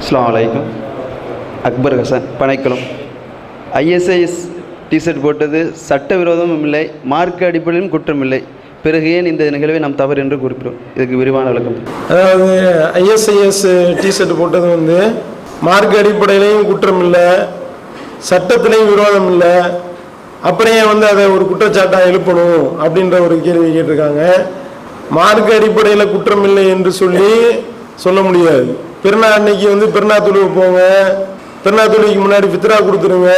அஸ்ஸலாமு அலைக்கும். Akbar Hasan, Panaikulam. ISIS T shirt போட்டது சட்டவிரோதமும் இல்லை, மார்க்க அடிப்படையிலும் குற்றம் இல்லை. பிறகு ஏன் இந்த நிகழ்வை நாம் தவறு என்று குறிப்பிடும்? இதுக்கு விரிவான விளக்கம். அதாவது ஐஎஸ்ஐஎஸ் டிஷர்ட் போட்டது மார்க்க அடிப்படையிலையும் குற்றம் இல்லை, சட்டத்திலையும் விரோதம் இல்லை, அப்படியே அதை ஒரு குற்றச்சாட்டாக எழுப்பணும் அப்படின்ற ஒரு கேள்வி கேட்டிருக்காங்க. மார்க்க அடிப்படையில் குற்றம் இல்லை என்று சொல்ல முடியாது. பெருநா அன்னைக்கு பெருநா தொழுவு போங்க, பெருநா தொழுவிக்கு முன்னாடி ஃபித்ரா கொடுத்துருங்க,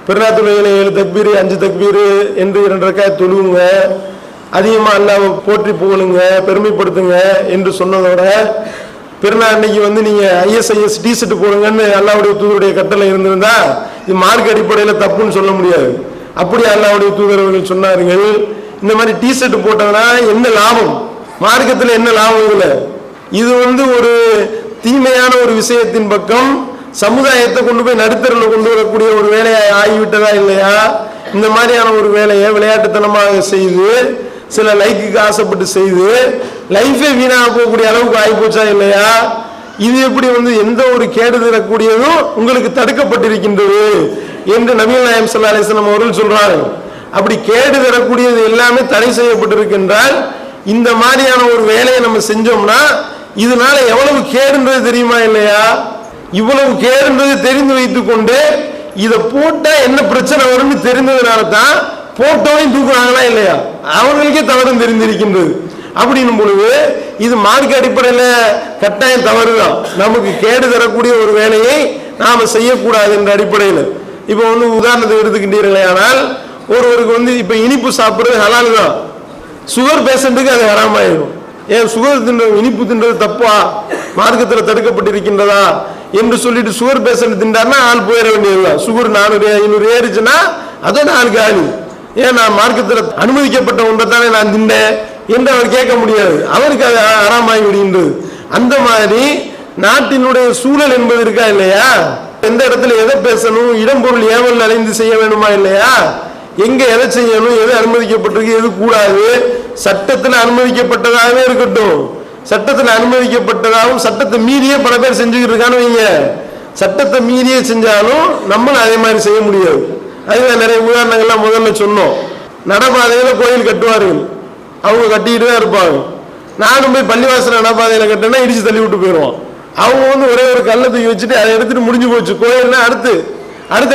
பெருநா தொழுகையில் 7 தக்பீர் 5 தக்பீர் என்று 2 ரக்காத் தொழுவுங்க, அதிகமாக அல்லாஹ்வை போற்றி புகழுங்க, பெருமைப்படுத்துங்க என்று சொன்னதோட பெருநா அன்னைக்கு நீங்கள் ஐஎஸ்ஐஎஸ் டிஷர்ட் போடுங்கன்னு அல்லாஹ்வுடைய தூதருடைய கட்டளை இருந்திருந்தா இது மார்க்க அடிப்படையில் தப்புன்னு சொல்ல முடியாது. அப்படி அல்லாஹ்வுடைய தூதரவர்கள் சொன்னார்கள், இந்த மாதிரி டிஷர்ட் போட்டதுனா என்ன லாபம், மார்க்கத்தில் என்ன லாபம்? இது ஒரு தீமையான ஒரு விஷயத்தின் பக்கம் சமுதாயத்தை கொண்டு போய் நடுத்தரில் கொண்டு வரக்கூடிய ஒரு வேலையை ஆகிவிட்டதா இல்லையா? இந்த மாதிரியான ஒரு வேலையை விளையாட்டுத்தனமாக செய்து சில லைக்குக்கு ஆசைப்பட்டு செய்து லைஃபே வீணாக போகக்கூடிய அளவுக்கு ஆகிப்போச்சா இல்லையா? இது எப்படி எந்த ஒரு கேடு தரக்கூடியதும் உங்களுக்கு தடுக்கப்பட்டிருக்கின்றது என்று நபிகள் நாயகம் ஸல்லல்லாஹு அலைஹி வஸல்லம் அவர்கள் சொல்றாங்க. அப்படி கேடு தரக்கூடியது எல்லாமே தடை செய்யப்பட்டிருக்கின்றால் இந்த மாதிரியான ஒரு வேலையை நம்ம செஞ்சோம்னா இதனால எவ்வளவு கேடுன்றது தெரியுமா இல்லையா? இவ்வளவு கேடுன்றது தெரிந்து வைத்துக் கொண்டு இதை போட்டா என்ன பிரச்சனை வரும்னு தெரிந்ததுனால தான் போட்டோவையும் தூக்குறாங்களா இல்லையா? அவர்களுக்கே தவறும் தெரிந்திருக்கின்றது. அப்படின்னும் பொழுது இது மார்க்க அடிப்படையில் கட்டாயம் தவறுதான். நமக்கு கேடு தரக்கூடிய ஒரு வேலையை நாம செய்யக்கூடாது என்ற அடிப்படையில் இப்போ உதாரணத்துக்கு எடுத்துக்கிட்டீர்களே, ஆனால் ஒருவருக்கு இப்போ இனிப்பு சாப்பிட்றது ஹலால் தான், சுகர் பேஷண்ட்டுக்கு அது ஹராமாயிடும். ஏன் சுகர் தின்றது, இனிப்பு தின்றது தப்பா, மார்க்கத்தில் தடுக்கப்பட்டிருக்கின்றதா என்று சொல்லிட்டு சுகர் பேஷண்ட் தின்றாருன்னா ஆள் போயிட வேண்டியதுதான். சுகர் 400 500 ஏறிச்சுன்னா அதோட ஆளுக்கு ஆளு. ஏன் நான் மார்க்கத்தில் அனுமதிக்கப்பட்ட ஒன்றை தானே நான் தின்னேன் என்று அவர் கேட்க முடியாது, அவருக்கு அது ஹராமாகி விடுகின்றது. அந்த மாதிரி நாட்டினுடைய சூழல் என்பது இருக்கா இல்லையா? எந்த இடத்துல எதை பேசணும், இடம் பொருள் ஏவல் அலைந்து செய்ய வேணுமா இல்லையா? எங்க எதை செய்யணும், எது அனுமதிக்கப்பட்டிருக்கு, எது கூடாது, சட்டத்தில் அனுமதிக்கப்பட்டதாகவே இருக்கட்டும், சட்டத்தில் அனுமதிக்கப்பட்டதாகவும் சட்டத்தை மீறியே பல பேர் செஞ்சுக்கிட்டு இருக்கான்னு வைங்க, சட்டத்தை மீறியே செஞ்சாலும் நம்மளும் அதே மாதிரி செய்ய முடியாது. அதுதான் நிறைய உதாரணங்கள்லாம் முதல்ல சொன்னோம். நடப்பாதையில் கோயில் கட்டுவார்கள், அவங்க கட்டிக்கிட்டு தான் இருப்பாங்க. நானும் போய் பள்ளிவாசல் நடப்பாதையில் கட்டினா இடிச்சு தள்ளி விட்டு போயிடுவோம். அவங்க ஒரே ஒரு கல்லை தூக்கி வச்சுட்டு அதை எடுத்துட்டு முடிஞ்சு போச்சு, கோயில்னா அடுத்த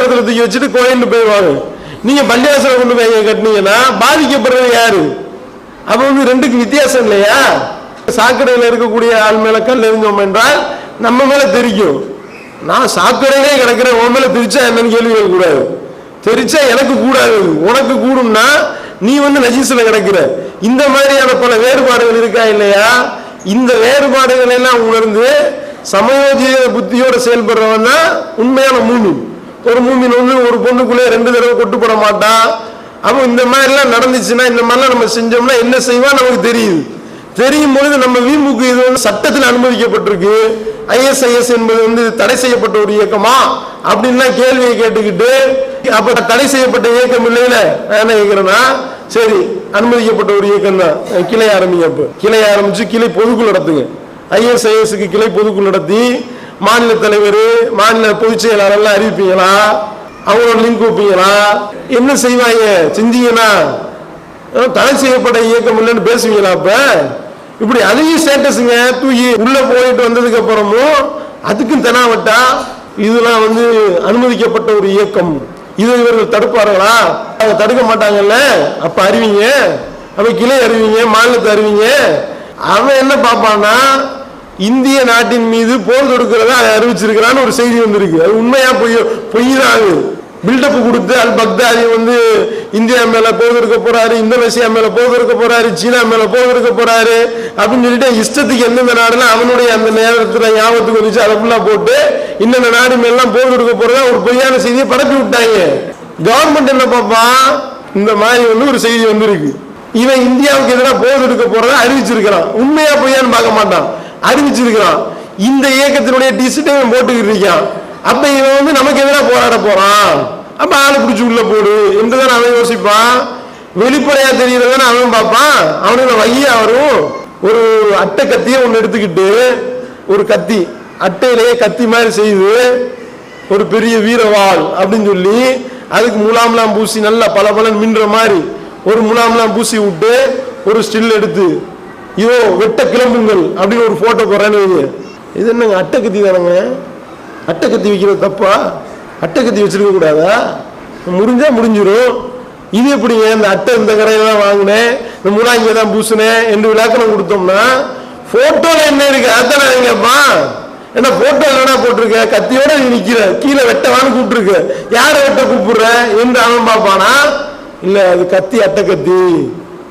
இடத்துல தூக்கி வச்சுட்டு கோயில்னு போயிடுவாங்க. நீங்க பள்ளிவாசலை கொண்டு போய் கட்டினீங்கன்னா பாதிக்கப்படுறது யாரு? அப்ப ரெண்டுக்கு வித்தியாசம் இல்லையா? சாக்கடையில் இருக்கக்கூடிய ஆள் மேல கல் எறிஞ்சோம் என்றால் நம்ம மேல தெரிக்கும். நான் சாக்கடையிலே கிடக்கிறேன், உன் மேல தெரிச்சா என்னன்னு கேள்வி கேட்கக்கூடாது. தெரிச்சா எனக்கு கூடாது, உனக்கு கூடும்னா நீ நஜீஸ்ல கிடக்கிற. இந்த மாதிரியான பல வேறுபாடுகள் இருக்கா இல்லையா? இந்த வேறுபாடுகள் எல்லாம் உணர்ந்து சமயோஜித புத்தியோட செயல்படுறவன் தான் உண்மையான மூமின். ஒரு மூமின் ஒரு பொண்ணுக்குள்ளே 2 தடவை கொட்டு போட மாட்டான். அப்போ இந்த மாதிரிலாம் நடந்துச்சுன்னா, இந்த மாதிரிலாம் நம்ம செஞ்சோம்னா என்ன செய்வான் நமக்கு தெரியுது. தெரியும் பொழுது நம்ம வீம்புக்கு இது சட்டத்தில் அனுமதிக்கப்பட்டிருக்கு, ஐஎஸ்ஐஎஸ் என்பது தடை செய்யப்பட்ட ஒரு இயக்கமா அப்படின்லாம் கேள்வியை கேட்டுக்கிட்டு, அப்ப தடை செய்யப்பட்ட இயக்கம் இல்லையில நான் என்ன கேட்கிறேன்னா, சரி அனுமதிக்கப்பட்ட ஒரு இயக்கம் தான், கிளை ஆரம்பிங்க. அப்ப கிளை ஆரம்பிச்சு கிளை பொதுக்குள் நடத்துங்க. ஐஎஸ்ஐஎஸ்க்கு கிளை பொதுக்குள் நடத்தி மாநில தலைவர், மாநில பொதுச் செயலாளர் எல்லாம் அறிவிப்பீங்களா? அவங்களோட லிங்க் வைப்பீங்களா? என்ன செய்வாங்க? செஞ்சீங்கன்னா தடை செய்யப்பட்ட இயக்கம் இல்லைன்னு பேசுவீங்களா? அப்ப இப்படி அதையும் ஸ்டேட்டஸுங்க தூக்கி உள்ள போயிட்டு வந்ததுக்கு அப்புறமும் அதுக்கும் தெனாவட்டா இதெல்லாம் அனுமதிக்கப்பட்ட ஒரு இயக்கம், இதை இவர்கள் தடுப்பார்களா? அவங்க தடுக்க மாட்டாங்கல்ல. அப்ப அறிவிங்க, அப்ப கிளை அறிவிங்க, மாநிலத்தை அறிவிங்க. அவன் என்ன பார்ப்பான்னா, இந்திய நாட்டின் மீது போர் தொடுக்கிறதா அதை அறிவிச்சிருக்கிறான்னு ஒரு செய்தி வந்திருக்கு. அது உண்மையா பொய் தான். பில்டப் கொடுத்து அல் பக்தாதி இந்தியா மேல போர் தொடுக்க போறாரு, இந்தோனேசியா மேல போர் தொடுக்க போறாரு, சீனா மேல போர் தொடுக்க போறாரு அப்படின்னு சொல்லிட்டு இஷ்டத்துக்கு எந்தெந்த நாடுலாம் அவனுடைய அந்த நேரத்துல ஞாபகத்துக்கு வந்துச்சு அதை ஃபுல்லா போட்டு இன்னென்ன நாடு மேலாம் போர் தொடுக்க போறதா ஒரு பொய்யான செய்தியை பரப்பி விட்டாங்க. கவர்மெண்ட் என்ன பாப்பா, இந்த மாதிரி ஒரு செய்தி வந்திருக்கு, இவன் இந்தியாவுக்கு எதிராக போர் தொடுக்க போறதா அறிவிச்சிருக்கிறான். உண்மையா பொய்யான்னு பார்க்க மாட்டான், அறிவிச்சிருக்கிறான். இந்த இயக்கத்தினுடைய டிஷர்ட்டை போட்டுக்கிட்டு இருக்கான். அப்ப இவன் நமக்கு எதிராக போராட போறான், அப்ப ஆளை பிடிச்சி உள்ள போடு என்றுதான் அவன் யோசிப்பான். வெளிப்படையா தெரியறதான அவன் பார்ப்பான். அவனுக்கு வையா வரும். ஒரு அட்டை கத்தியை ஒன்று எடுத்துக்கிட்டு, ஒரு கத்தி அட்டையிலேயே கத்தி மாதிரி செய்து ஒரு பெரிய வீரவாள் அப்படின்னு சொல்லி அதுக்கு முலாம்லாம் பூசி நல்லா பல மின்ற மாதிரி ஒரு முலாம்லாம் பூசி விட்டு ஒரு ஸ்டில் எடுத்து இதோ வெட்ட கிளம்புங்கள் அப்படின்னு ஒரு போட்டோ போறேன்னு. இது என்னங்க அட்டை கத்தி தானங்க? அட்டை கத்தி வைக்கிறது தப்பா? அட்டை கத்தி வச்சிருக்க கூடாதா? முடிஞ்சா முடிஞ்சிடும். இது எப்படிங்க இந்த அட்டை இந்த கடையில தான் வாங்கினேன், இந்த முலா இங்கே தான் பூசினேன் என்று விளக்கணம் கொடுத்தோம்னா போட்டோல என்ன இருக்கு அதானே நீங்கப்பா? என்ன போட்டோ என்னடா போட்டிருக்க, கத்தியோட நீ நிக்கிற, கீழே வெட்டவான்னு கூப்பிட்டுருக்க, யாரை வெட்ட கூப்பிடுற என்று அவன் பார்ப்பானா? இல்ல அது கத்தி அட்டை கத்தி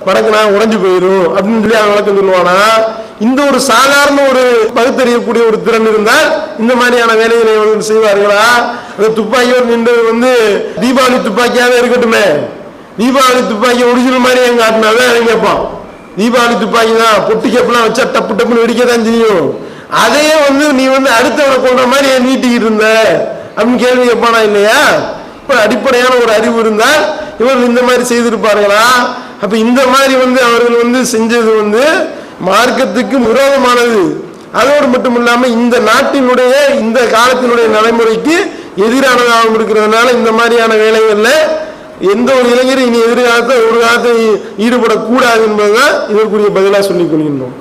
படக்குனா உடைஞ்சு போயிடும் அப்படின்னு சொல்லி அவன் விளக்கம் சொல்லுவானா? இந்த ஒரு சாதாரண ஒரு பகுத்தறியக்கூடிய ஒரு திறன் இருந்தால் இந்த மாதிரியான வேலைகளை செய்வார்களா? அந்த துப்பாக்கியோடு நின்றது தீபாவளி துப்பாக்கியாவே இருக்கட்டுமே, தீபாவளி துப்பாக்கி ஒரிஜினல் மாதிரி எங்க காட்டினாதான் கேட்பான். தீபாவளி துப்பாக்கி தான் பொட்டிக்கப்பெல்லாம் வச்சா டப்பு டப்புன்னு வெடிக்கதான் செய்யும், அதையே நீ அடுத்தவனை கொண்ட மாதிரி நீட்டிக்கிட்டு இருந்த அப்படின்னு கேள்வி கேட்பானா இல்லையா? இப்ப அடிப்படையான ஒரு அறிவு இருந்தால் இவர்கள் இந்த மாதிரி செய்திருப்பார்களா? அப்ப இந்த மாதிரி அவர்கள் செஞ்சது மார்க்கத்துக்கு விரோதமானது. அதோடு மட்டும் இல்லாம இந்த நாட்டினுடைய இந்த காலத்தினுடைய நடைமுறைக்கு எதிரானதாகவும் இருக்கிறதுனால இந்த மாதிரியான வேலைகள்ல எந்த ஒரு இளைஞரும் இனி எதிர்காலத்தை ஒரு காலத்தை ஈடுபடக்கூடாது என்பதுதான் இதற்குரிய பதிலாக சொல்லிக் கொள்கின்றோம்.